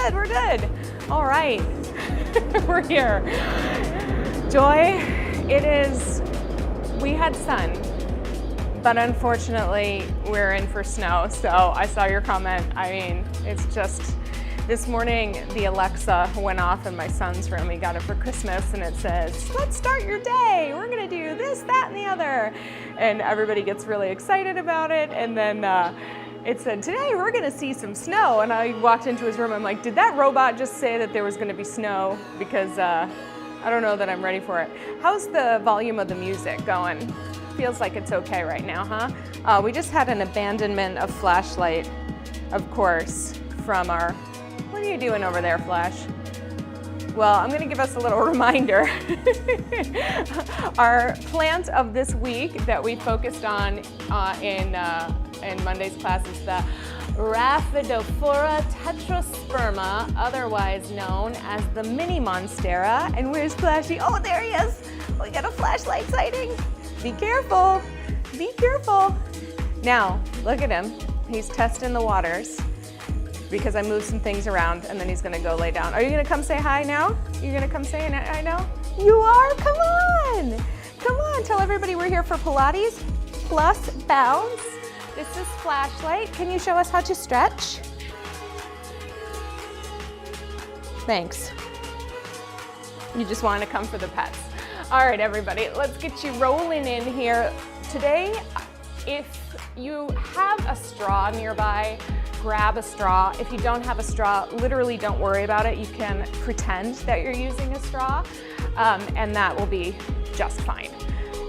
good, we're good. All right, we're here. Joy, we had sun, but unfortunately we're in for snow. So I saw your comment. I mean, it's just, this morning the Alexa went off in my son's room. He got it for Christmas and it says, let's start your day. We're gonna do this, that, and the other. And everybody gets really excited about it. And then it said, today we're gonna see some snow. And I walked into his room, I'm like, did that robot just say that there was gonna be snow? Because I don't know that I'm ready for it. How's the volume of the music going? Feels like it's okay right now, huh? We just had an abandonment of flashlight, of course, from our, what are you doing over there, Flash? Well, I'm gonna give us a little reminder. Our plant of this week that we focused on in Monday's class is the Rhaphidophora tetrasperma, otherwise known as the mini monstera. And where's Flashy? Oh, there he is. We got a flashlight sighting. Be careful, be careful. Now, look at him. He's testing the waters because I moved some things around and then he's gonna go lay down. Are you gonna come say hi now? You're gonna come say hi now? You are, come on. Come on, tell everybody we're here for Pilates plus Bounce. This is Flashlight. Can you show us how to stretch? Thanks. You just wanted to come for the pets. All right, everybody, let's get you rolling in here. Today, if you have a straw nearby, grab a straw. If you don't have a straw, literally don't worry about it. You can pretend that you're using a straw, and that will be just fine.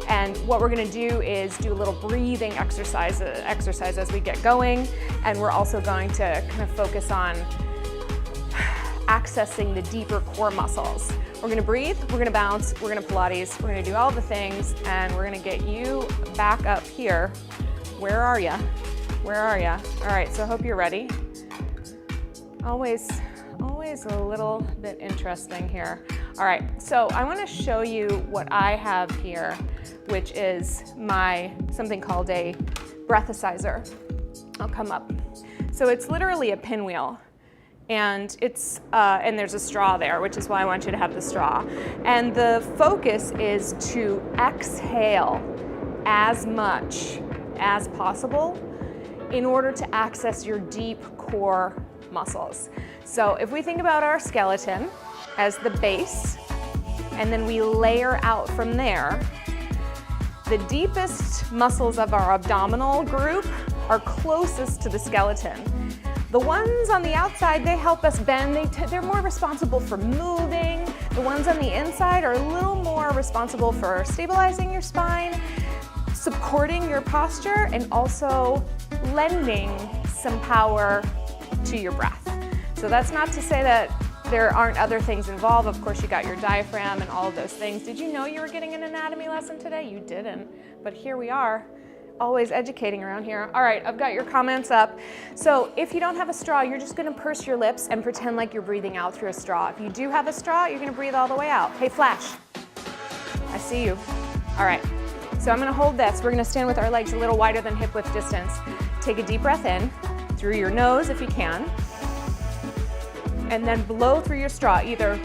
And what we're gonna do is do a little breathing exercise as we get going. And we're also going to kind of focus on accessing the deeper core muscles. We're gonna breathe, we're gonna bounce, we're gonna Pilates, we're gonna do all the things, and we're gonna get you back up here. Where are ya? Where are ya? All right, so I hope you're ready. Always a little bit interesting here. All right, so I wanna show you what I have here, which is something called a breathicizer. I'll come up. So it's literally a pinwheel. And and there's a straw there, which is why I want you to have the straw. And the focus is to exhale as much as possible in order to access your deep core muscles. So if we think about our skeleton as the base, and then we layer out from there, the deepest muscles of our abdominal group are closest to the skeleton. The ones on the outside, they help us bend. They're more responsible for moving. The ones on the inside are a little more responsible for stabilizing your spine, supporting your posture, and also lending some power to your breath. So that's not to say that there aren't other things involved. Of course, you got your diaphragm and all of those things. Did you know you were getting an anatomy lesson today? You didn't, but here we are. Always educating around here. All right, I've got your comments up. So if you don't have a straw, you're just gonna purse your lips and pretend like you're breathing out through a straw. If you do have a straw, you're gonna breathe all the way out. Hey, Flash, I see you. All right, so I'm gonna hold this. We're gonna stand with our legs a little wider than hip width distance. Take a deep breath in, through your nose if you can, and then blow through your straw, either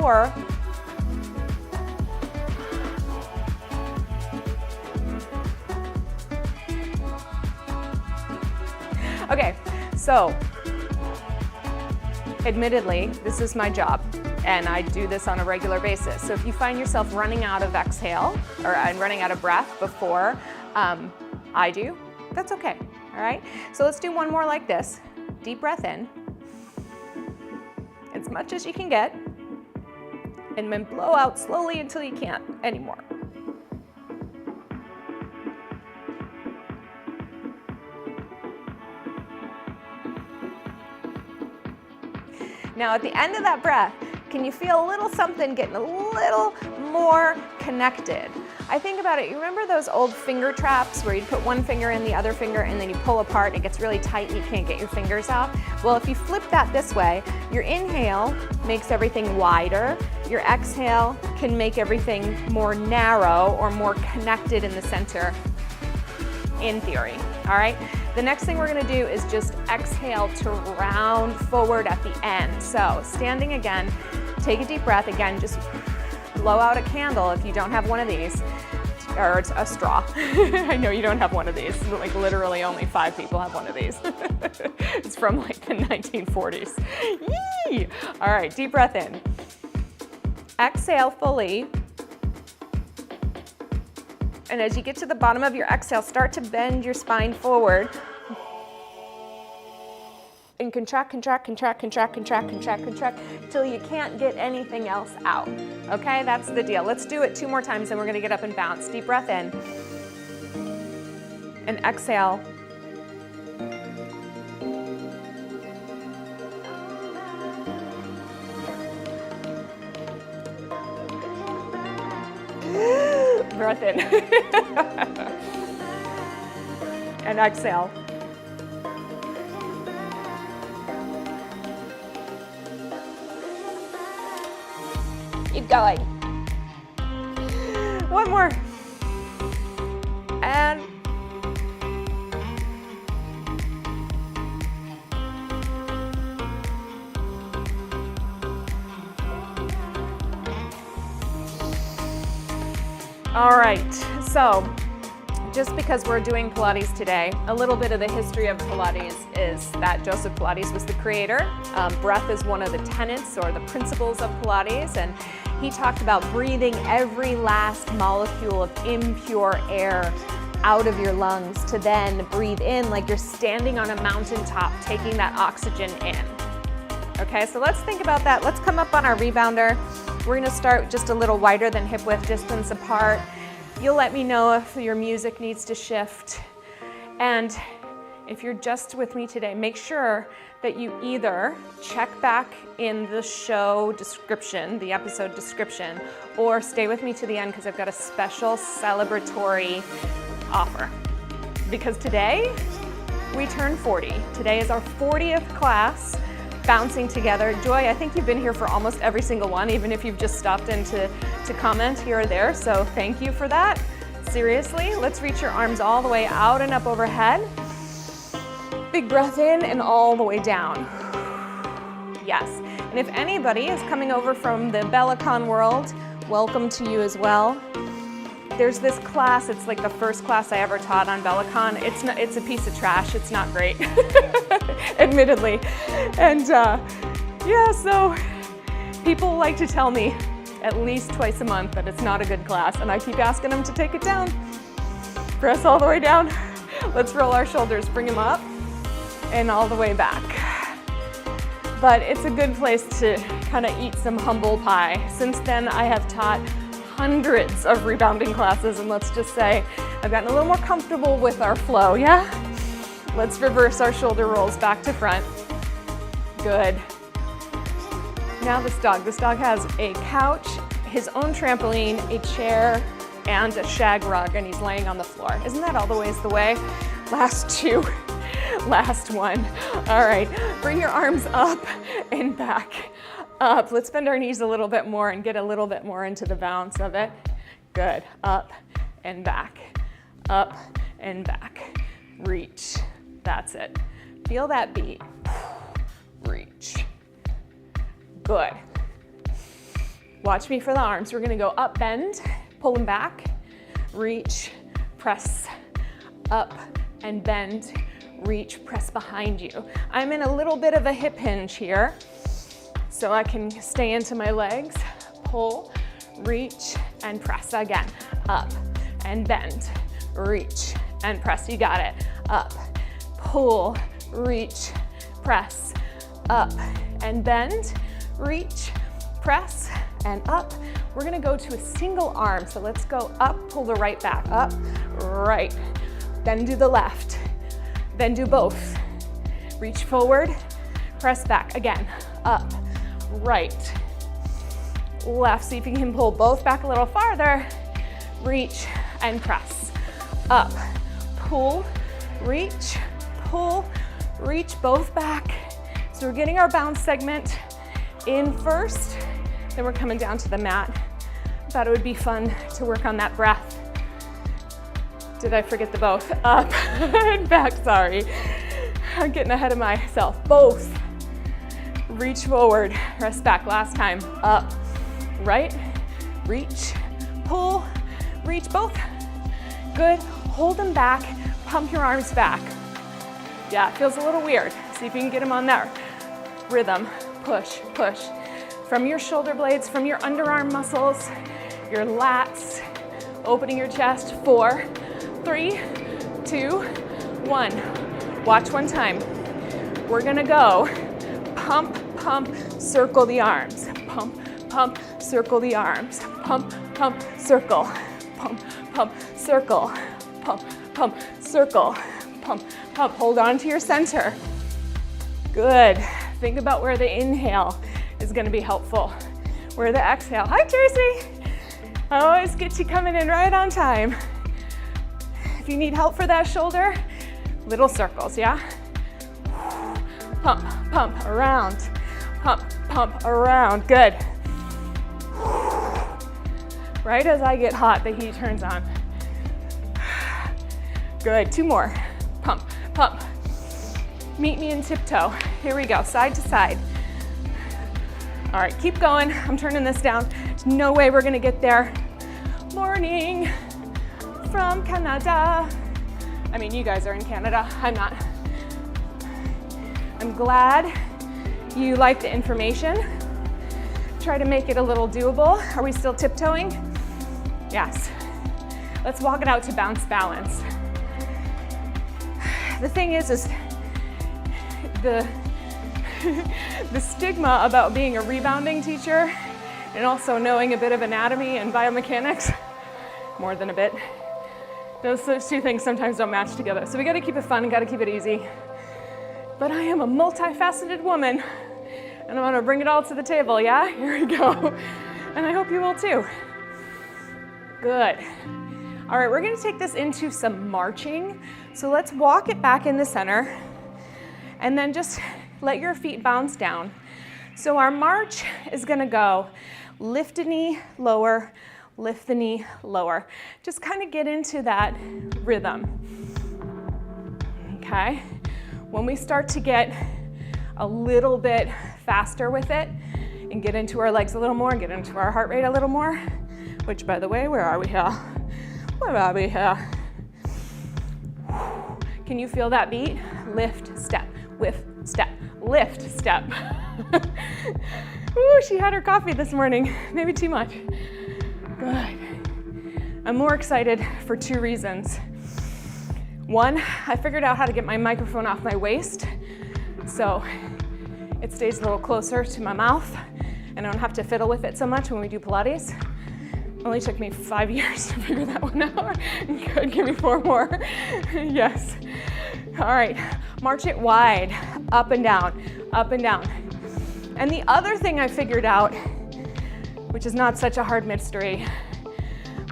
or. Okay, so admittedly, this is my job and I do this on a regular basis. So if you find yourself running out of exhale or running out of breath before I do, that's okay, all right? So let's do one more like this. Deep breath in, as much as you can get, and then blow out slowly until you can't anymore. Now at the end of that breath, can you feel a little something getting a little more connected? I think about it, you remember those old finger traps where you put one finger in the other finger and then you pull apart and it gets really tight and you can't get your fingers out? Well, if you flip that this way, your inhale makes everything wider, your exhale can make everything more narrow or more connected in the center, in theory, all right? The next thing we're gonna do is just exhale to round forward at the end. So standing again, take a deep breath. Again, just blow out a candle if you don't have one of these, or it's a straw. I know you don't have one of these. Like literally only 5 people have one of these. It's from like the 1940s. Yee! All right, deep breath in. Exhale fully. And as you get to the bottom of your exhale, start to bend your spine forward. And contract, contract, contract, contract, contract, contract, contract, till you can't get anything else out. Okay, that's the deal. Let's do it 2 more times, and we're gonna get up and bounce. Deep breath in. And exhale. Breath in. And exhale. Keep going. One more. And all right, so just because we're doing Pilates today, a little bit of the history of Pilates is that Joseph Pilates was the creator. Breath is one of the tenets or the principles of Pilates, and he talked about breathing every last molecule of impure air out of your lungs to then breathe in like you're standing on a mountaintop, taking that oxygen in. Okay, so let's think about that. Let's come up on our rebounder. We're gonna start just a little wider than hip width distance apart. You'll let me know if your music needs to shift. And if you're just with me today, make sure that you either check back in the show description, the episode description, or stay with me to the end because I've got a special celebratory offer. Because today, we turn 40. Today is our 40th class, bouncing together. Joy, I think you've been here for almost every single one, even if you've just stopped in to comment here or there, so thank you for that. Seriously, let's reach your arms all the way out and up overhead. Big breath in and all the way down. Yes, and if anybody is coming over from the Bellicon world, welcome to you as well. There's this class, it's like the first class I ever taught on Bellicon. It's a piece of trash, it's not great, admittedly. And yeah, so people like to tell me at least twice a month that it's not a good class, and I keep asking them to take it down. Press all the way down. Let's roll our shoulders, bring them up, and all the way back. But it's a good place to kind of eat some humble pie. Since then, I have taught hundreds of rebounding classes, and let's just say I've gotten a little more comfortable with our flow, yeah? Let's reverse our shoulder rolls back to front. Good. Now this dog has a couch, his own trampoline, a chair, and a shag rug, and he's laying on the floor. Isn't that always the way? Last 2, last 1. All right, bring your arms up and back. Up. Let's bend our knees a little bit more and get a little bit more into the bounce of it. Good. Up and back. Up and back. Reach. That's it. Feel that beat. Reach. Good. Watch me for the arms. We're gonna go up, bend, pull them back, reach, press, up and bend, reach, press behind you. I'm in a little bit of a hip hinge here, so I can stay into my legs, pull, reach, and press again. Up and bend, reach, and press. You got it. Up, pull, reach, press, up and bend, reach, press, and up. We're gonna go to a single arm. So let's go up, pull the right back, up, right. Then do the left, then do both. Reach forward, press back again, up, right, left. See if you can pull both back a little farther. Reach and press, up, pull, reach, both back. So we're getting our bounce segment in first, then we're coming down to the mat. I thought it would be fun to work on that breath. Did I forget the both? Up and back, sorry. I'm getting ahead of myself. Both. Reach forward, rest back. Last time. Up, right, reach, pull, reach, both. Good. Hold them back. Pump your arms back. Yeah, it feels a little weird. See if you can get them on that rhythm. Push, push. From your shoulder blades, from your underarm muscles, your lats, opening your chest. 4, 3, 2, 1. Watch one time. We're gonna go pump, pump, circle the arms. Pump, pump, circle the arms. Pump, pump, circle. Pump, pump, circle. Pump, pump, circle. Pump, pump. Hold on to your center. Good. Think about where the inhale is going to be helpful. Where the exhale. Hi, Tracy. I always get you coming in right on time. If you need help for that shoulder, little circles, yeah? Pump, pump, around. Pump, pump, around. Good. Right as I get hot, the heat turns on. Good. 2 more. Pump, pump. Meet me in tiptoe. Here we go, side to side. All right, keep going. I'm turning this down. There's no way we're gonna get there. Morning from Canada. I mean, you guys are in Canada, I'm not. I'm glad you like the information. Try to make it a little doable. Are we still tiptoeing? Yes. Let's walk it out to bounce balance. The thing is the stigma about being a rebounding teacher and also knowing a bit of anatomy and biomechanics, more than a bit, those 2 things sometimes don't match together. So we gotta keep it fun, gotta keep it easy. But I am a multifaceted woman and I'm gonna bring it all to the table, yeah? Here we go. And I hope you will too. Good. All right, we're gonna take this into some marching. So let's walk it back in the center and then just let your feet bounce down. So our march is gonna go lift the knee, lower, lift the knee, lower. Just kind of get into that rhythm, okay? When we start to get a little bit faster with it and get into our legs a little more and get into our heart rate a little more, which by the way, where are we here? Where are we here? Can you feel that beat? Lift, step, lift, step, lift, step. Ooh, she had her coffee this morning, maybe too much. Good. I'm more excited for 2 reasons. 1, I figured out how to get my microphone off my waist, so it stays a little closer to my mouth, and I don't have to fiddle with it so much when we do Pilates. It only took me 5 years to figure that one out. Good, give me 4 more. Yes. All right, march it wide, up and down, up and down. And the other thing I figured out, which is not such a hard mystery,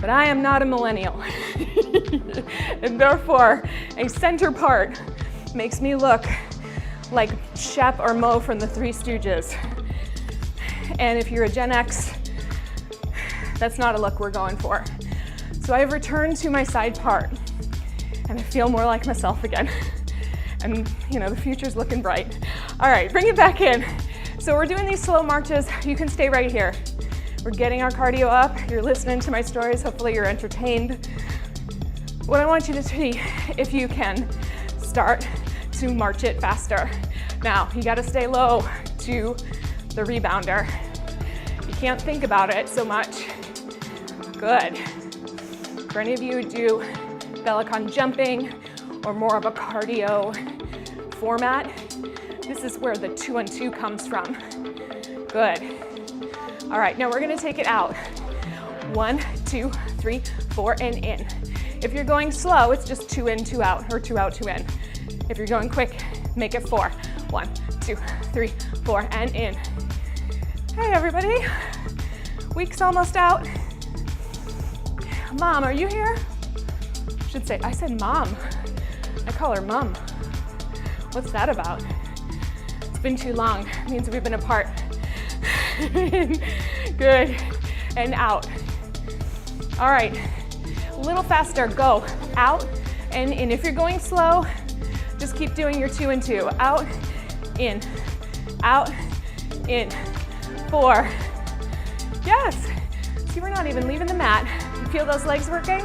but I am not a millennial. And therefore, a center part makes me look like Shep or Mo from the Three Stooges. And if you're a Gen X, that's not a look we're going for. So I've returned to my side part and I feel more like myself again. And you know, the future's looking bright. All right, bring it back in. So we're doing these slow marches. You can stay right here. We're getting our cardio up. You're listening to my stories. Hopefully you're entertained. What I want you to see, if you can, start to march it faster. Now, you gotta stay low to the rebounder. You can't think about it so much. Good. For any of you who do Bellicon jumping or more of a cardio format, this is where the 2-on-2 comes from. Good. All right, now we're gonna take it out. 1, 2, 3, 4, and in. If you're going slow, it's just 2 in, 2 out, or 2 out, 2 in. If you're going quick, make it 4. 1, 2, 3, 4, and in. Hey everybody, week's almost out. Mom, are you here? I should say, I said mom. I call her mom. What's that about? It's been too long, it means we've been apart. Good, and out. All right, a little faster, go. out and in. If you're going slow, just keep doing your 2 and 2. Out, in, 4. Yes. See, we're not even leaving the mat. You feel those legs working?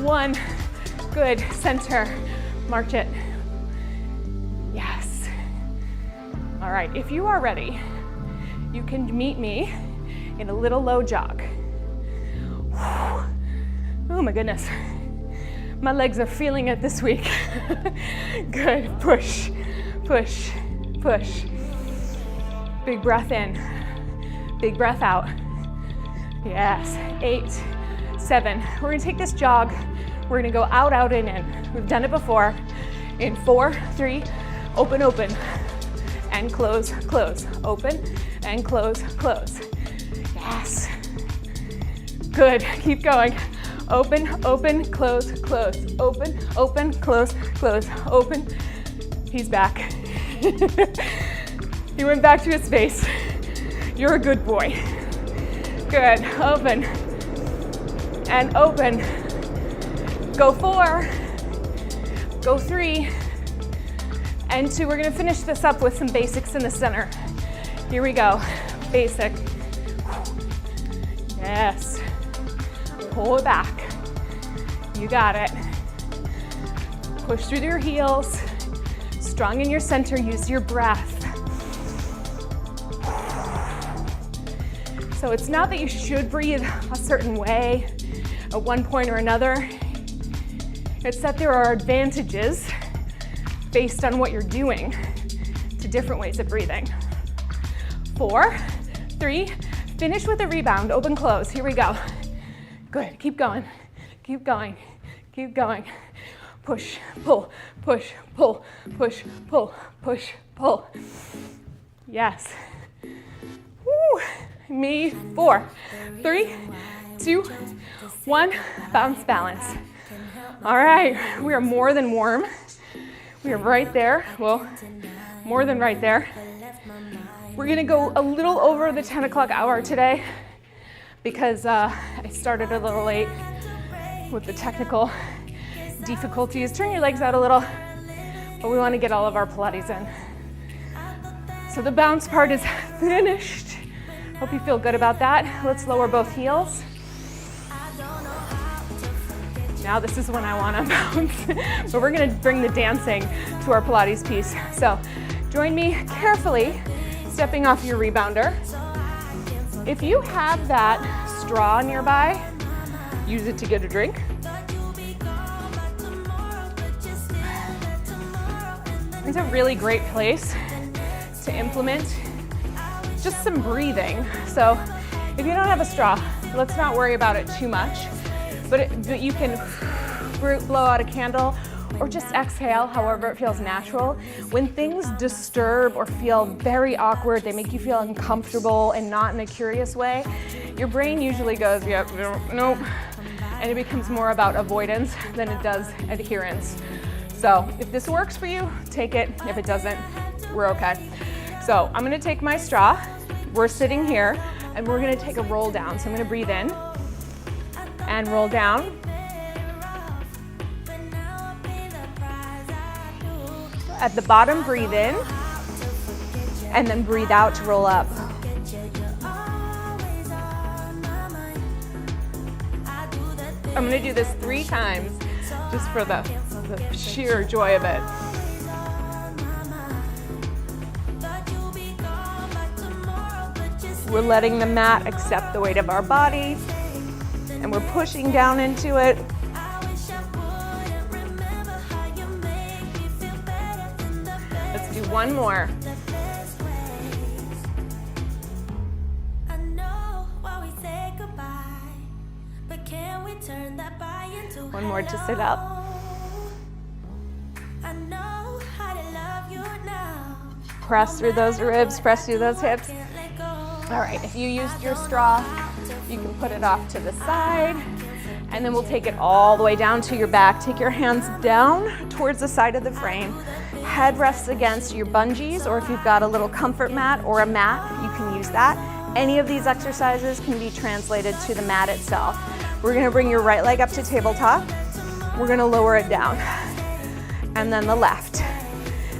1. Good. Center. March it. Yes. All right. If you are ready, you can meet me in a little low jog. Oh my goodness. My legs are feeling it this week. Good. Push, push, push. Big breath in. Big breath out. Yes. 8, 7. We're gonna take this jog. We're gonna go out, out, in. We've done it before. In 4, 3, open, open, and close, close. Open and close, close. Yes. Good. Keep going. Open, open, close, close. Open, open, close, close. Open. He's back. He went back to his space. You're a good boy. Good. Open and open. Go 4. Go 3 and 2. We're gonna finish this up with some basics in the center. Here we go. Basic. Yes. Pull it back. You got it. Push through your heels. Strong in your center. Use your breath. So it's not that you should breathe a certain way at one point or another. It's that there are advantages based on what you're doing to different ways of breathing. 4, 3, finish with a rebound, open, close. Here we go. Good, keep going, keep going, keep going. Push, pull, push, pull, push, pull, push, pull. Yes. Woo. Me, 4, 3, 2, 1, bounce, balance. All right, we are more than warm. We are right there, well, more than right there. We're gonna go a little over the 10 o'clock hour today because I started a little late with the technical difficulties. Turn your legs out a little, but we wanna get all of our Pilates in. So the bounce part is finished. Hope you feel good about that. Let's lower both heels. Now this is when I want to bounce, but we're going to bring the dancing to our Pilates piece. So join me carefully, stepping off your rebounder. If you have that straw nearby, use it to get a drink. It's a really great place to implement just some breathing. So if you don't have a straw, let's not worry about it too much, but you can blow out a candle or just exhale however it feels natural. When things disturb or feel very awkward, they make you feel uncomfortable and not in a curious way, your brain usually goes, yep, nope, and it becomes more about avoidance than it does adherence. So if this works for you, take it. If it doesn't, we're okay. So I'm gonna take my straw, we're sitting here, and we're gonna take a roll down. So I'm gonna breathe in and roll down. At the bottom, breathe in, and then breathe out to roll up. I'm gonna do this 3 times, just for the sheer joy of it. We're letting the mat accept the weight of our body, and we're pushing down into it. Let's do one more. One more to sit up. Press through those ribs, press through those hips. All right, if you used your straw, you can put it off to the side, and then we'll take it all the way down to your back. Take your hands down towards the side of the frame. Head rests against your bungees, or if you've got a little comfort mat or a mat, you can use that. Any of these exercises can be translated to the mat itself. We're gonna bring your right leg up to tabletop. we're gonna lower it down. And then the left.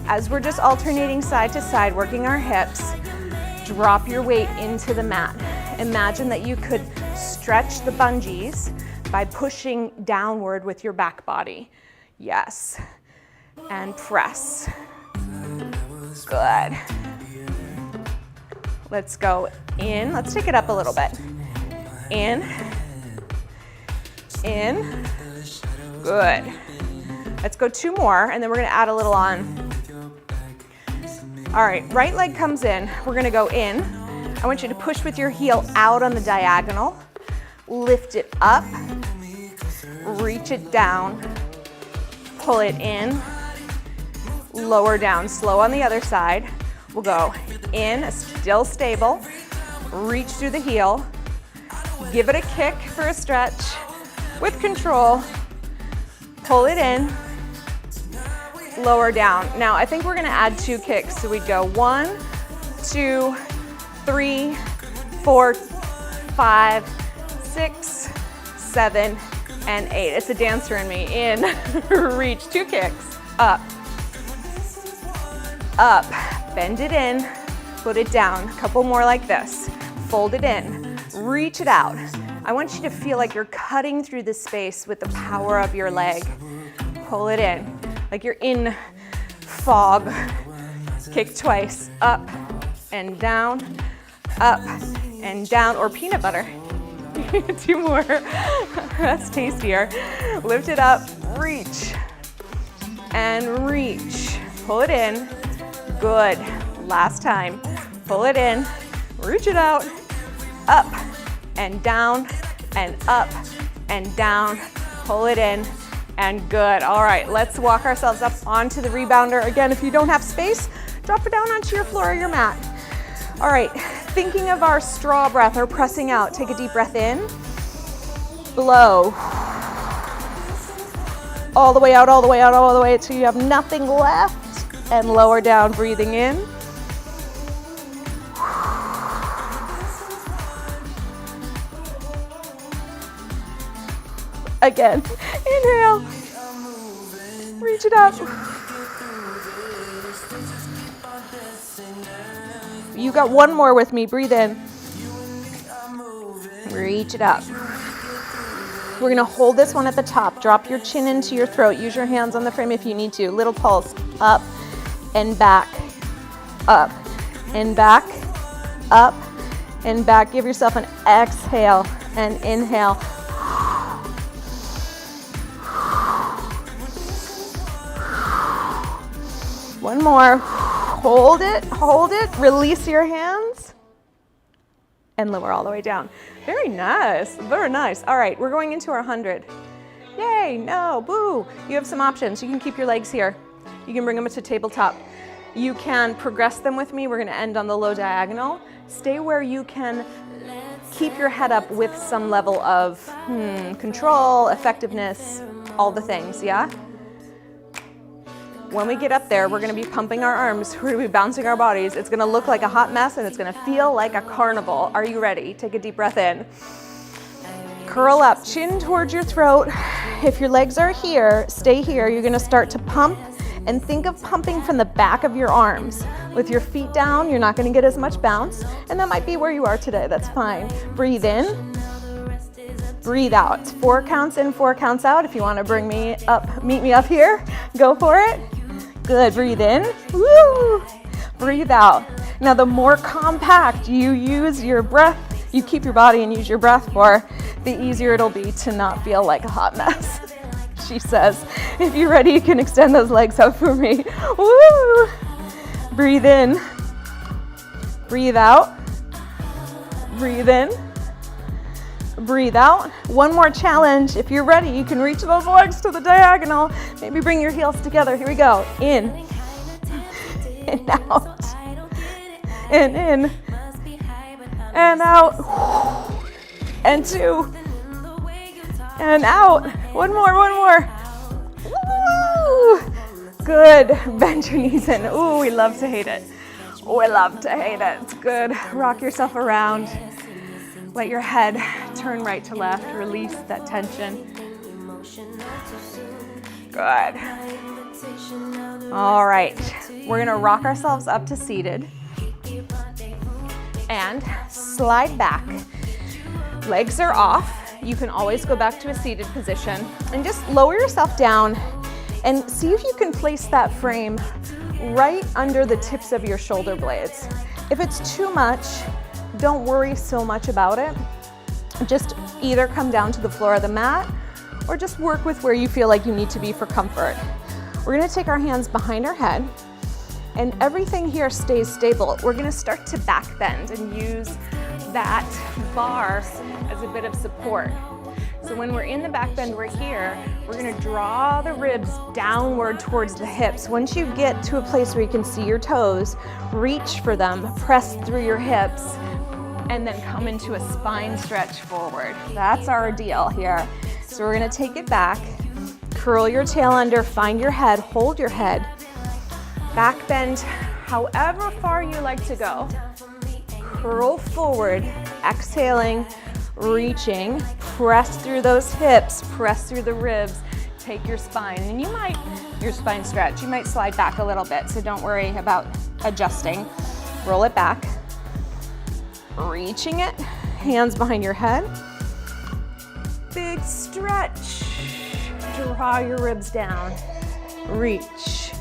As we're just alternating side to side, working our hips, drop your weight into the mat. Imagine that you could stretch the bungees by pushing downward with your back body. Yes. And press. Good. Let's go in. Let's take it up a little bit. In. In. Good. Let's go 2 more, and then we're gonna add a little on. All right, right leg comes in. We're gonna go in. I want you to push with your heel out on the diagonal. Lift it up. Reach it down. Pull it in. Lower down, slow on the other side. We'll go in, still stable. Reach through the heel. Give it a kick for a stretch with control. Pull it in. Lower down. Now I think we're gonna add 2 kicks. So we'd go 1, 2, 3, 4, 5, 6, 7, and 8. It's a dancer in me. In, reach, 2 kicks, up. Up, bend it in, put it down. A couple more like this. Fold it in, reach it out. I want you to feel like you're cutting through the space with the power of your leg. Pull it in, like you're in fog. Kick twice, up and down, or peanut butter. 2 more, that's tastier. Lift it up, reach, and reach. Pull it in. Good. Last time. Pull it in, reach it out, up and down and up and down. Pull it in and good. All right, let's walk ourselves up onto the rebounder. Again, if you don't have space, drop it down onto your floor or your mat. All right, thinking of our straw breath or pressing out, take a deep breath in, blow. All the way out, all the way out, all the way until you have nothing left. And lower down, breathing in. Again, inhale. Reach it up. You got 1 more with me, breathe in. Reach it up. We're gonna hold this one at the top. Drop your chin into your throat. Use your hands on the frame if you need to. Little pulse, up and back, up and back, up and back. Give yourself an exhale and inhale. One more. Hold it, release your hands, and lower all the way down. Very nice, very nice. All right, we're going into our 100. Yay, no, boo. You have some options. You can keep your legs here. You can bring them to tabletop. You can progress them with me. We're gonna end on the low diagonal. Stay where you can keep your head up with some level of control, effectiveness, all the things, yeah? When we get up there, we're gonna be pumping our arms, we're gonna be bouncing our bodies. It's gonna look like a hot mess and it's gonna feel like a carnival. Are you ready? Take a deep breath in. Curl up, chin towards your throat. If your legs are here, stay here. You're gonna start to pump and think of pumping from the back of your arms. With your feet down, you're not gonna get as much bounce, and that might be where you are today, that's fine. Breathe in, breathe out. 4 counts in, 4 counts out. If you wanna bring me up, meet me up here, go for it. Good, breathe in, woo! Breathe out. Now the more compact you use your breath, you keep your body and use your breath for, the easier it'll be to not feel like a hot mess. She says, if you're ready, you can extend those legs out for me. Woo! Breathe in, breathe out, breathe in, breathe out. One more challenge. If you're ready, you can reach those legs to the diagonal. Maybe bring your heels together. Here we go. In and out, and in and out, and 2 and out. One more. Woo! Good. Bend your knees in. Ooh, we love to hate it. We love to hate it. It's good. Rock yourself around. Let your head turn right to left. Release that tension. Good. All right, we're gonna rock ourselves up to seated and slide back. Legs are off. You can always go back to a seated position and just lower yourself down and see if you can place that frame right under the tips of your shoulder blades. If it's too much, don't worry so much about it. Just either come down to the floor of the mat or just work with where you feel like you need to be for comfort. We're gonna take our hands behind our head and everything here stays stable. We're gonna start to back bend and use that bar as a bit of support. So when we're in the back bend, we're here, we're gonna draw the ribs downward towards the hips. Once you get to a place where you can see your toes, reach for them, press through your hips, and then come into a spine stretch forward. That's our deal here. So we're gonna take it back, curl your tail under, find your head, hold your head, back bend however far you like to go. Curl forward, exhaling, reaching, press through those hips, press through the ribs, take your spine, and your spine stretch, you might slide back a little bit, so don't worry about adjusting. Roll it back, reaching it, hands behind your head, big stretch, draw your ribs down, reach,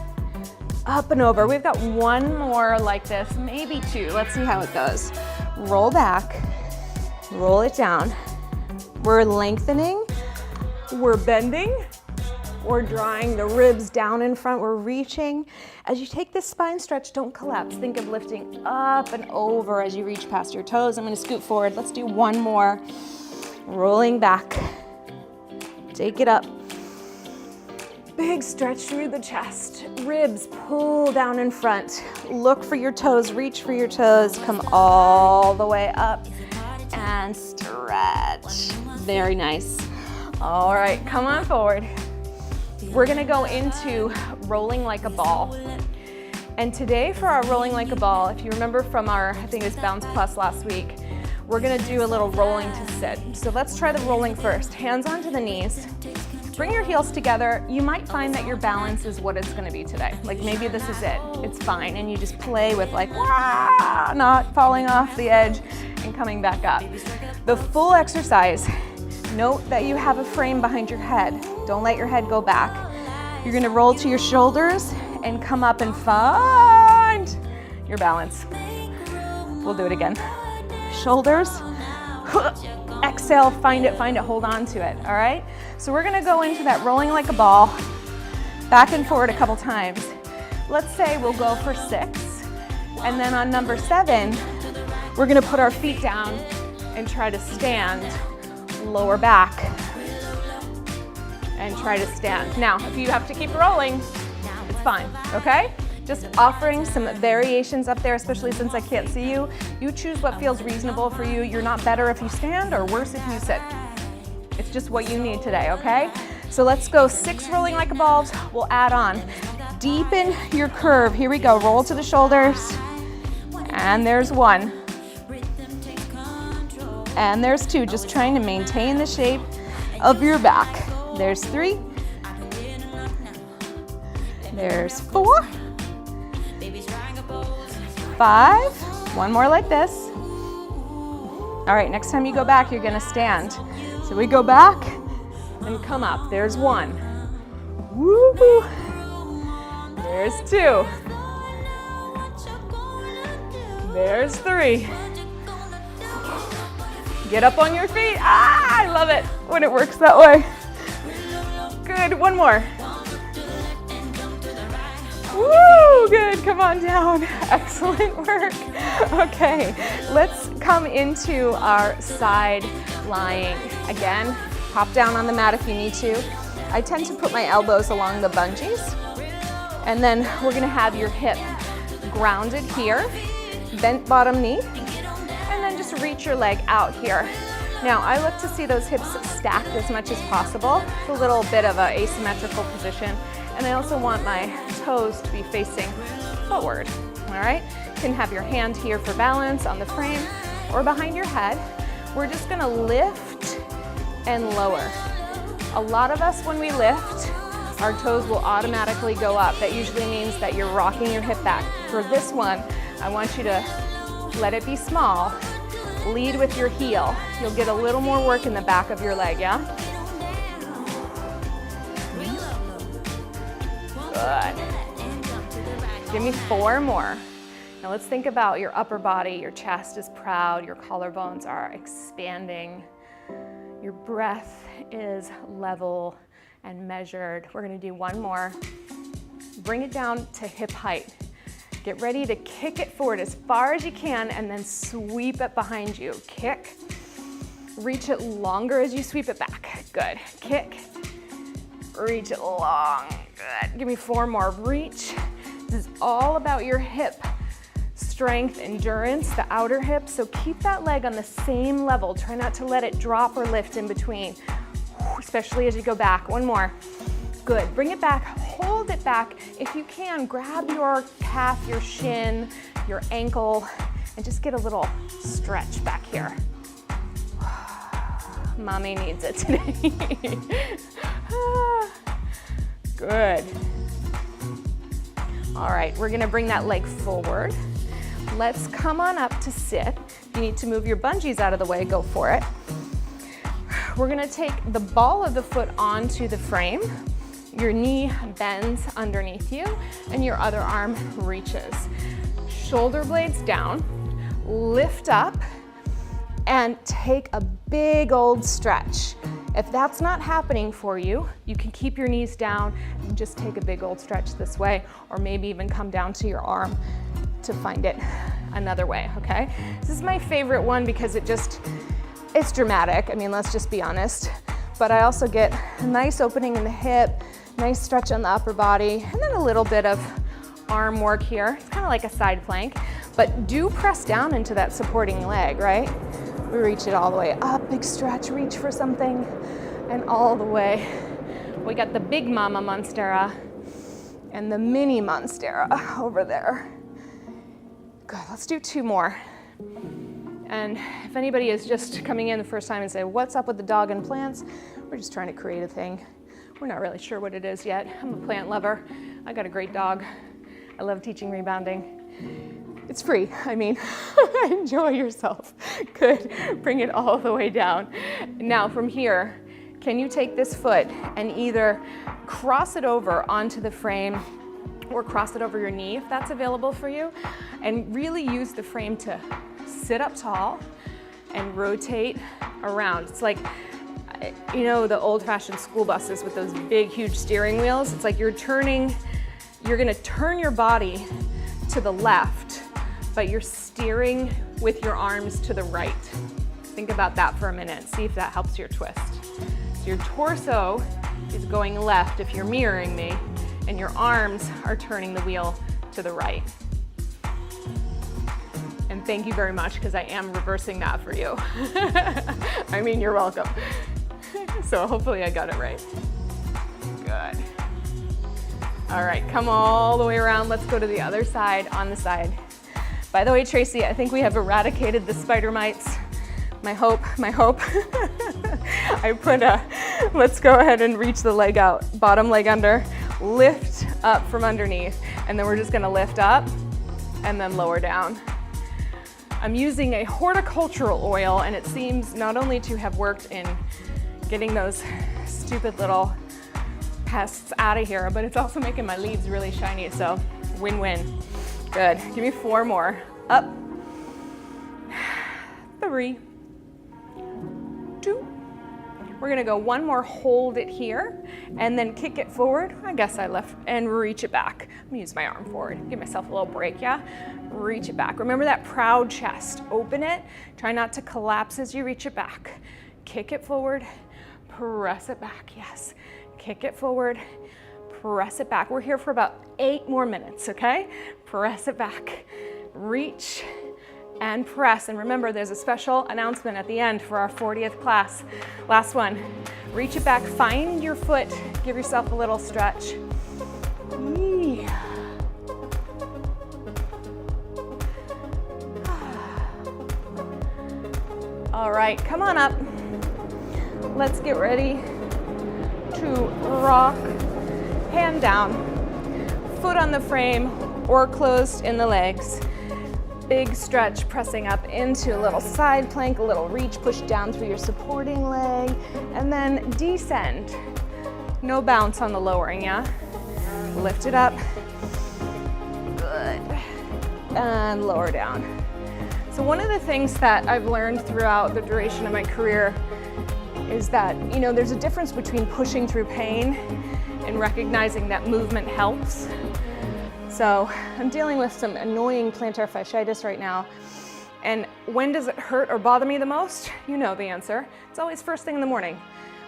up and over. We've got one more like this, maybe two. Let's see how it goes. Roll back, roll it down. We're lengthening, we're bending, we're drawing the ribs down in front, we're reaching. As you take this spine stretch, don't collapse. Think of lifting up and over as you reach past your toes. I'm gonna scoot forward. Let's do one more. Rolling back, take it up. Big stretch through the chest, ribs pull down in front. Look for your toes, reach for your toes, come all the way up and stretch. Very nice. All right, come on forward. We're gonna go into rolling like a ball. And today for our rolling like a ball, if you remember from our, I think it was Bounce Plus last week, we're gonna do a little rolling to sit. So let's try the rolling first. Hands onto the knees. Bring your heels together. You might find that your balance is what it's gonna be today. Like maybe this is it, it's fine. And you just play with like, wah, not falling off the edge and coming back up. The full exercise, note that you have a frame behind your head. Don't let your head go back. You're gonna roll to your shoulders and come up and find your balance. We'll do it again. Shoulders, exhale, find it, hold on to it, all right? So we're gonna go into that rolling like a ball, back and forward a couple times. Let's say we'll go for 6, and then on number 7, we're gonna put our feet down and try to stand, lower back, and try to stand. Now, if you have to keep rolling, it's fine, okay? Just offering some variations up there, especially since I can't see you. You choose what feels reasonable for you. You're not better if you stand or worse if you sit. It's just what you need today, okay? So let's go 6 rolling like a ball. We'll add on. Deepen your curve. Here we go. Roll to the shoulders. And there's 1. And there's 2. Just trying to maintain the shape of your back. There's 3. There's 4. 5, 1 more like this. All right, next time you go back, you're gonna stand. So we go back and come up. There's 1. Woo-hoo. There's 2. There's 3. Get up on your feet. Ah, I love it when it works that way. Good, 1 more. Woo, good, come on down. Excellent work. Okay, let's come into our side lying. Again, hop down on the mat if you need to. I tend to put my elbows along the bungees. And then we're gonna have your hip grounded here, bent bottom knee, and then just reach your leg out here. Now, I look to see those hips stacked as much as possible. It's a little bit of an asymmetrical position. And I also want my toes to be facing forward, all right? You can have your hand here for balance on the frame or behind your head. We're just gonna lift and lower. A lot of us, when we lift, our toes will automatically go up. That usually means that you're rocking your hip back. For this one, I want you to let it be small. Lead with your heel. You'll get a little more work in the back of your leg, yeah? Good. Give me 4 more. Now let's think about your upper body. Your chest is proud. Your collarbones are expanding. Your breath is level and measured. We're gonna do 1 more. Bring it down to hip height. Get ready to kick it forward as far as you can and then sweep it behind you. Kick, reach it longer as you sweep it back. Good. Kick, reach it long. Good. Give me 4 more. Reach. This is all about your hip strength, endurance, the outer hip. So keep that leg on the same level. Try not to let it drop or lift in between, especially as you go back. 1 more. Good. Bring it back. Hold it back. If you can, grab your calf, your shin, your ankle, and just get a little stretch back here. Mommy needs it today. Good. All right, we're gonna bring that leg forward. Let's come on up to sit. If you need to move your bungees out of the way, go for it. We're gonna take the ball of the foot onto the frame. Your knee bends underneath you and your other arm reaches. Shoulder blades down, lift up, and take a big old stretch. If that's not happening for you, you can keep your knees down and just take a big old stretch this way, or maybe even come down to your arm to find it another way, okay? This is my favorite one because it's dramatic. I mean, let's just be honest. But I also get a nice opening in the hip, nice stretch on the upper body, and then a little bit of arm work here. It's kind of like a side plank, but do press down into that supporting leg, right? We reach it all the way up, big stretch, reach for something, and all the way. We got the big mama monstera and the mini monstera over there. Good, let's do 2 more. And if anybody is just coming in the first time and say, what's up with the dog and plants? We're just trying to create a thing. We're not really sure what it is yet. I'm a plant lover. I got a great dog. I love teaching rebounding. It's free, I mean, enjoy yourself. Good, bring it all the way down. Now from here, can you take this foot and either cross it over onto the frame or cross it over your knee if that's available for you, and really use the frame to sit up tall and rotate around. It's like, you know, the old-fashioned school buses with those big, huge steering wheels. It's like you're gonna turn your body to the left, but you're steering with your arms to the right. Think about that for a minute. See if that helps your twist. So your torso is going left if you're mirroring me, and your arms are turning the wheel to the right. And thank you very much, because I am reversing that for you. I mean, you're welcome. So hopefully I got it right. Good. All right, come all the way around. Let's go to the other side, on the side. By the way, Tracy, I think we have eradicated the spider mites. My hope. I put let's go ahead and reach the leg out, bottom leg under, lift up from underneath, and then we're just gonna lift up and then lower down. I'm using a horticultural oil, and it seems not only to have worked in getting those stupid little pests out of here, but it's also making my leaves really shiny, so win-win. Good, give me 4 more. Up, 3, 2. We're gonna go 1 more, hold it here, and then kick it forward. I guess I left, and reach it back. I'm gonna use my arm forward, give myself a little break, yeah? Reach it back. Remember that proud chest. Open it, try not to collapse as you reach it back. Kick it forward, press it back, yes. Kick it forward, press it back. We're here for about 8 more minutes, okay? Press it back, reach and press. And remember, there's a special announcement at the end for our 40th class. Last one, reach it back, find your foot, give yourself a little stretch. All right, come on up. Let's get ready to rock, hand down, foot on the frame or closed in the legs. Big stretch, pressing up into a little side plank, a little reach, push down through your supporting leg, and then descend. No bounce on the lowering, yeah? Lift it up. Good. And lower down. So one of the things that I've learned throughout the duration of my career is that, you know, there's a difference between pushing through pain and recognizing that movement helps. So I'm dealing with some annoying plantar fasciitis right now. And when does it hurt or bother me the most? You know the answer. It's always first thing in the morning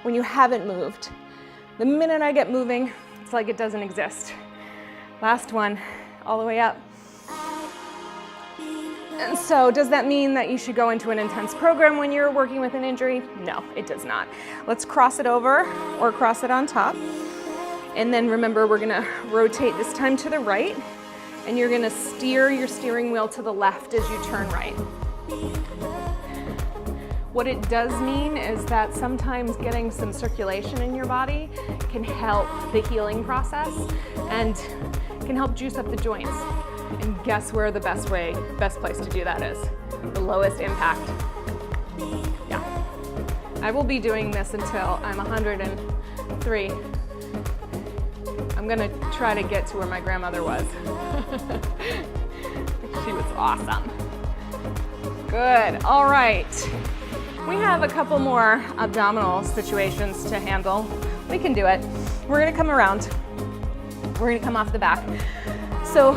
when you haven't moved. The minute I get moving, it's like it doesn't exist. Last one, all the way up. And so does that mean that you should go into an intense program when you're working with an injury? No, it does not. Let's cross it over or cross it on top. And then remember, we're gonna rotate this time to the right, and you're gonna steer your steering wheel to the left as you turn right. What it does mean is that sometimes getting some circulation in your body can help the healing process and can help juice up the joints. And guess where the best place to do that is? The lowest impact. Yeah. I will be doing this until I'm 103. I'm gonna try to get to where my grandmother was. She was awesome. Good, all right. We have a couple more abdominal situations to handle. We can do it. We're gonna come around. We're gonna come off the back. So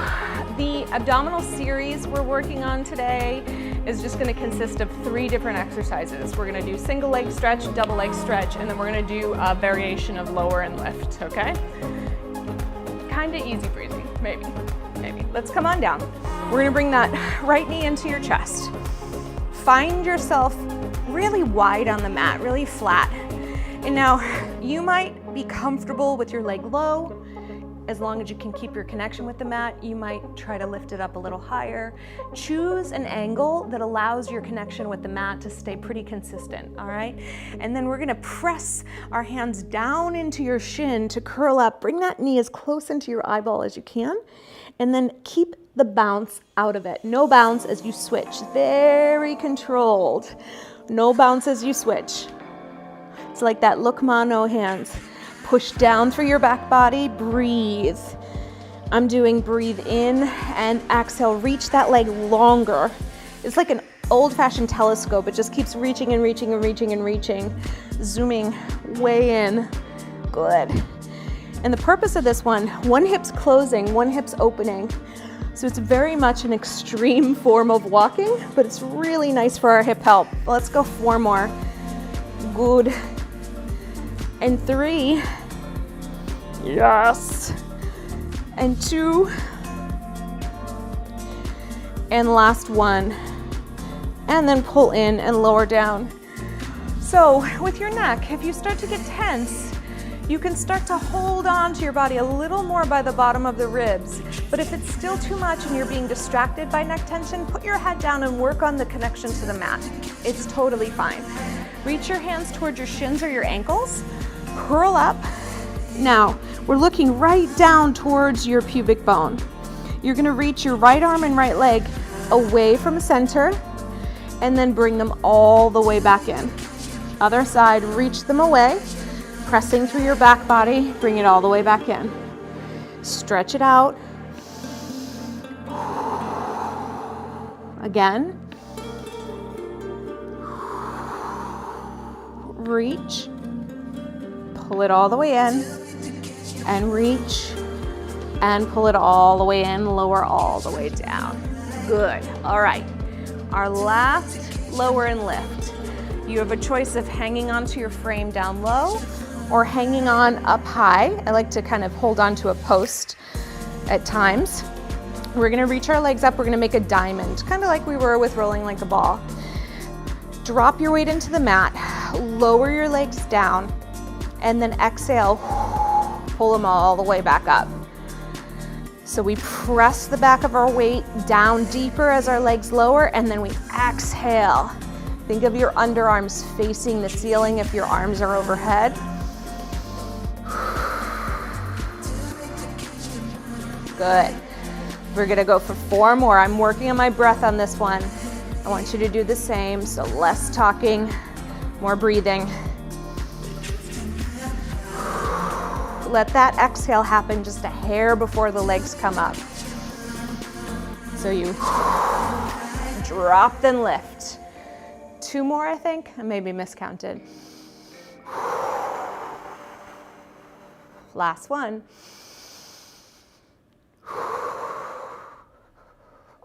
the abdominal series we're working on today is just gonna consist of 3 different exercises. We're gonna do single leg stretch, double leg stretch, and then we're gonna do a variation of lower and lift, okay? Kinda easy breezy, maybe. Let's come on down. We're gonna bring that right knee into your chest. Find yourself really wide on the mat, really flat. And now you might be comfortable with your leg low. As long as you can keep your connection with the mat, you might try to lift it up a little higher. Choose an angle that allows your connection with the mat to stay pretty consistent, all right? And then we're gonna press our hands down into your shin to curl up. Bring that knee as close into your eyeball as you can, and then keep the bounce out of it. No bounce as you switch, very controlled. No bounce as you switch. It's like that look mano hands. Push down through your back body, breathe. I'm doing breathe in and exhale, reach that leg longer. It's like an old-fashioned telescope. It just keeps reaching and reaching and reaching and reaching. Zooming way in, good. And the purpose of this one hip's closing, one hip's opening. So it's very much an extreme form of walking, but it's really nice for our hip health. Let's go 4 more, good. And 3, yes, and 2, and last 1, and then pull in and lower down. So with your neck, if you start to get tense, you can start to hold on to your body a little more by the bottom of the ribs. But if it's still too much and you're being distracted by neck tension, put your head down and work on the connection to the mat. It's totally fine. Reach your hands towards your shins or your ankles, curl up. Now, we're looking right down towards your pubic bone. You're gonna reach your right arm and right leg away from center and then bring them all the way back in. Other side, reach them away, pressing through your back body, bring it all the way back in. Stretch it out. Again. Reach, pull it all the way in, and reach, and pull it all the way in, lower all the way down. Good, all right. Our last lower and lift. You have a choice of hanging onto your frame down low or hanging on up high. I like to kind of hold on to a post at times. We're gonna reach our legs up, we're gonna make a diamond, kind of like we were with rolling like a ball. Drop your weight into the mat, lower your legs down, and then exhale, pull them all the way back up. So we press the back of our weight down deeper as our legs lower, and then we exhale. Think of your underarms facing the ceiling if your arms are overhead. Good. We're gonna go for 4 more. I'm working on my breath on this one. I want you to do the same, so less talking, more breathing. Let that exhale happen just a hair before the legs come up. So you drop, then lift. 2 more, I think. I may be miscounted. Last one.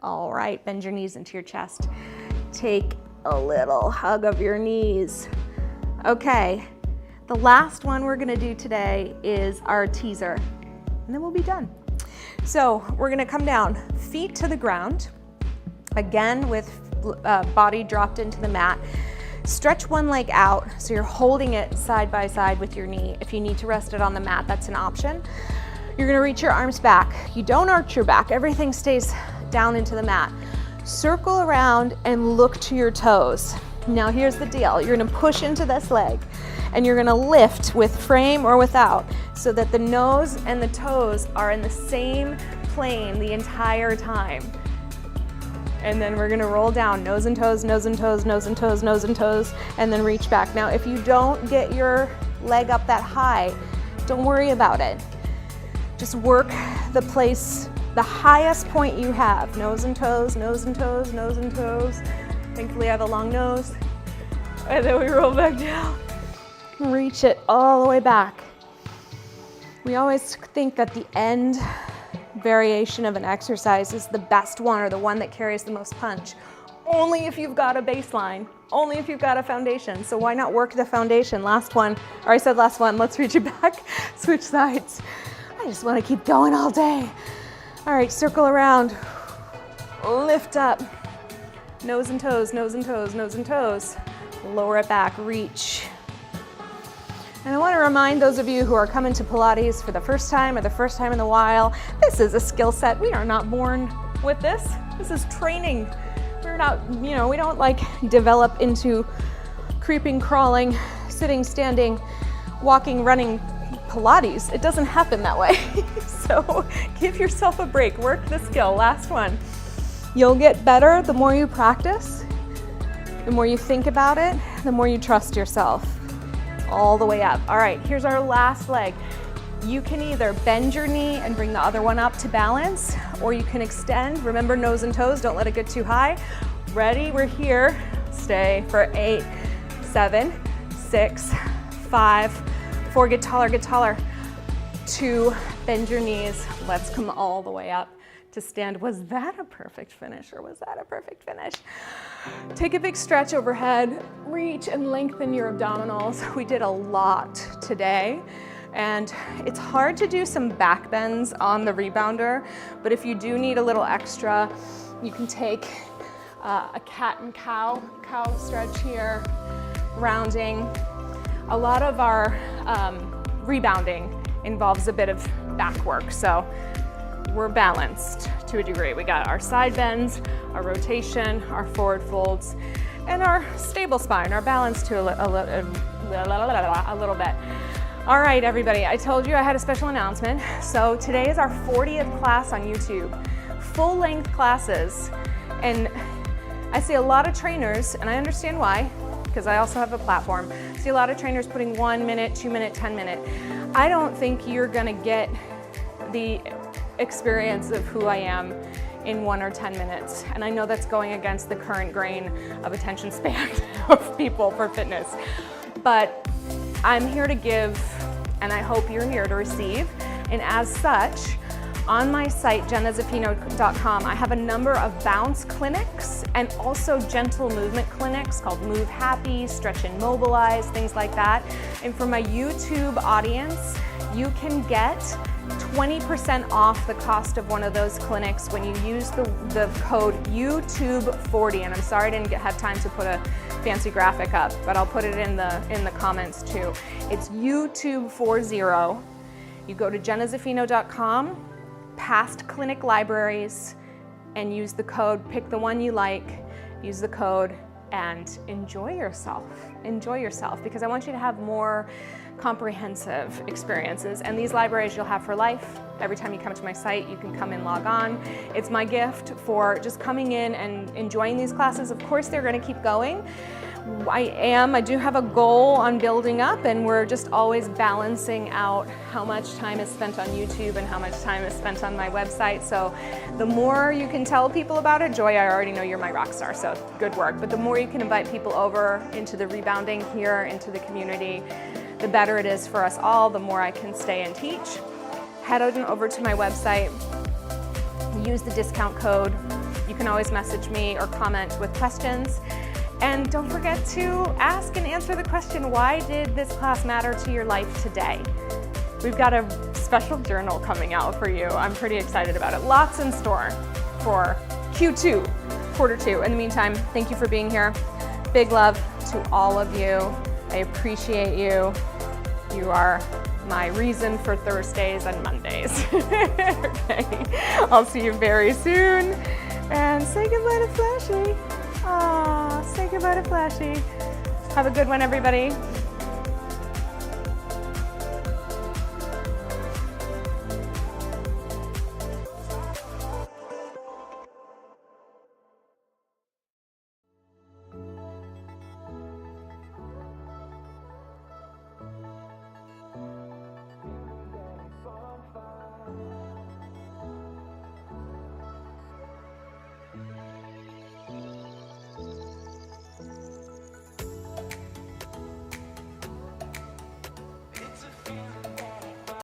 All right, bend your knees into your chest. Take a little hug of your knees. Okay, the last one we're gonna do today is our teaser, and then we'll be done. So we're gonna come down, feet to the ground, again with body dropped into the mat. Stretch one leg out, so you're holding it side by side with your knee. If you need to rest it on the mat, that's an option. You're gonna reach your arms back. You don't arch your back, everything stays down into the mat. Circle around and look to your toes. Now here's the deal. You're gonna push into this leg and you're gonna lift with frame or without so that the nose and the toes are in the same plane the entire time. And then we're gonna roll down, nose and toes, nose and toes, nose and toes, nose and toes, and then reach back. Now if you don't get your leg up that high, don't worry about it. Just work the place, the highest point you have. Nose and toes, nose and toes, nose and toes. Thankfully I have a long nose. And then we roll back down. Reach it all the way back. We always think that the end variation of an exercise is the best one or the one that carries the most punch. Only if you've got a baseline, only if you've got a foundation. So why not work the foundation? Last one, or I said last one, let's reach it back, switch sides. I just wanna keep going all day. All right, circle around, lift up. Nose and toes, nose and toes, nose and toes. Lower it back, reach. And I want to remind those of you who are coming to Pilates for the first time or the first time in a while, this is a skill set. We are not born with this. This is training. We're not, we don't like develop into creeping, crawling, sitting, standing, walking, running Pilates. It doesn't happen that way. So give yourself a break, work the skill. Last one. You'll get better the more you practice, the more you think about it, the more you trust yourself. All the way up. All right, here's our last leg. You can either bend your knee and bring the other one up to balance, or you can extend. Remember, nose and toes, don't let it get too high. Ready, we're here. Stay for 8, 7, 6, 5, 4, get taller. 2, bend your knees. Let's come all the way up to stand. Was that a perfect finish or was that a perfect finish? Take a big stretch overhead, reach and lengthen your abdominals. We did a lot today, and it's hard to do some back bends on the rebounder, but if you do need a little extra, you can take a cat and cow stretch here, rounding. A lot of our rebounding involves a bit of back work, so we're balanced to a degree. We got our side bends, our rotation, our forward folds, and our stable spine, our balance to a little bit. All right, everybody, I told you I had a special announcement. So today is our 40th class on YouTube, full-length classes. And I see a lot of trainers, and I understand why, because I also have a platform. I see a lot of trainers putting 1 minute, 2 minute, 10 minute. I don't think you're gonna get the experience of who I am in 1 or 10 minutes. And I know that's going against the current grain of attention span of people for fitness. But I'm here to give, and I hope you're here to receive. And as such, on my site, Jenna-Zaffino.com, I have a number of bounce clinics and also gentle movement clinics called Move Happy, Stretch and Mobilize, things like that. And for my YouTube audience, you can get 20% off the cost of one of those clinics when you use the code YouTube40. And I'm sorry I didn't have time to put a fancy graphic up, but I'll put it in the comments too. It's YouTube40. You go to Jenna-Zaffino.com, past clinic libraries, and use the code, pick the one you like, use the code, and enjoy yourself. Enjoy yourself, because I want you to have more comprehensive experiences, and these libraries you'll have for life. Every time you come to my site, you can come and log on. It's my gift for just coming in and enjoying these classes. Of course, they're going to keep going. I do have a goal on building up, and we're just always balancing out how much time is spent on YouTube and how much time is spent on my website. So the more you can tell people about it, Joy, I already know you're my rock star, so good work. But the more you can invite people over into the rebounding here, into the community, the better it is for us all, the more I can stay and teach. Head on over to my website, use the discount code. You can always message me or comment with questions. And don't forget to ask and answer the question, why did this class matter to your life today? We've got a special journal coming out for you. I'm pretty excited about it. Lots in store for Q2, quarter two. In the meantime, thank you for being here. Big love to all of you. I appreciate you. You are my reason for Thursdays and Mondays. Okay, I'll see you very soon. And say goodbye to Flashy. Say goodbye to Flashy. Have a good one, everybody.